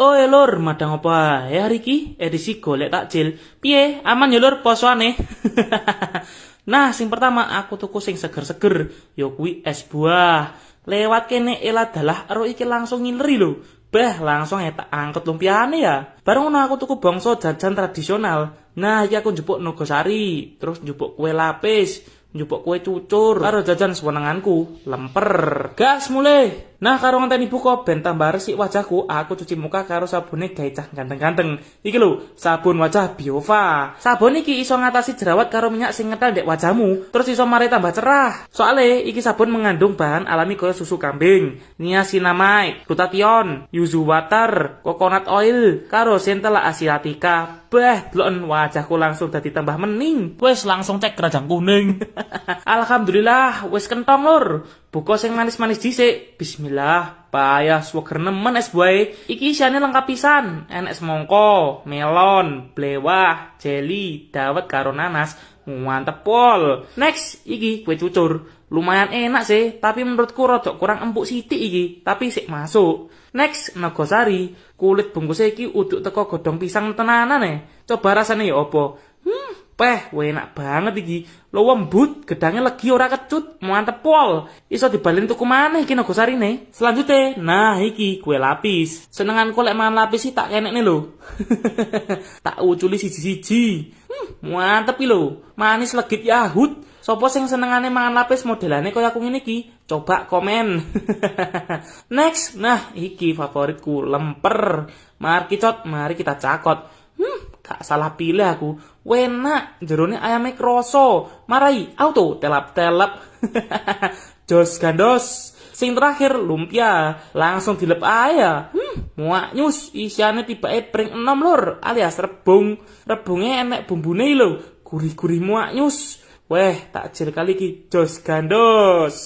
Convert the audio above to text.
Oe lur, madang apa ya hari ki? Edisi golek takjil. Piye? Aman ya lur posoane? Nah, sing pertama aku tuku sing seger-seger, yo kuwi es buah. Lewat kene eladalah ero iki langsung ngileri lho. Bah, langsung tak angkut lumpiane ya. Bareng ngono aku tuku bangsa jajan tradisional. Nah, iki aku njupuk Nogosari, terus njupuk kue lapis, njupuk kue cucur, karo jajan sewenenganku, lemper. Gas mulai. Nah, karo ngenteni buka ben tambah resik wajahku, aku cuci muka karo sabune gawe cah ganteng-ganteng. Iki lho, sabun wajah Biova. Sabun iki iso ngatasi jerawat karo minyak sing ngetel ndek wajahmu, terus iso mari tambah cerah. Soale iki sabun mengandung bahan alami kaya susu kambing, niacinamide, glutathione, yuzu water, coconut oil, karo centella asiatica. Bah, deloken wajahku langsung dadi tambah mening. Wes langsung cek keranjang kuning. Alhamdulillah, wes kentong lur. Buka sing manis-manis dhisik. Bismillah, payah sweger nemen es buahe. Iki isiane lengkap pisan. Enek semangka, melon, blewah, jeli, dawet karo nanas. Mantep pol. Next, iki kue cucur. Lumayan enak sih, tapi menurutku rodok kurang empuk sithik iki, tapi sik masuk. Next, Nogosari. Kulit bungkusnya iki uduk teko godhong pisang tenanan Coba rasane ya apa? Enak banget iki. Lo lembut, gedangnya legi ora kecut, mantep pol. Iso dibalin tuku maneh iki Nogosarine. Selanjutnya, nah iki kue lapis. Senenganku lek mangan lapis sih tak kenekne lho. Tak uculi siji-siji. Mantep iki lho. Manis legit yahut. Sopo sing senengane mangan lapis modelane kaya aku ngene iki? Coba komen. Next, nah iki favoritku, lemper. Mari kita cakot. Gak salah pilih aku. Enak, jerone ayame kroso. Marai, auto telap-telap. Jos gandos. Sing terakhir lumpia, langsung dilep aya. Muak nyus, isiane tibake pring 6 lur, alias rebung. Rebungnya enek bumbune lho, gurih-gurih muak nyus. Takjil kali iki jos gandos.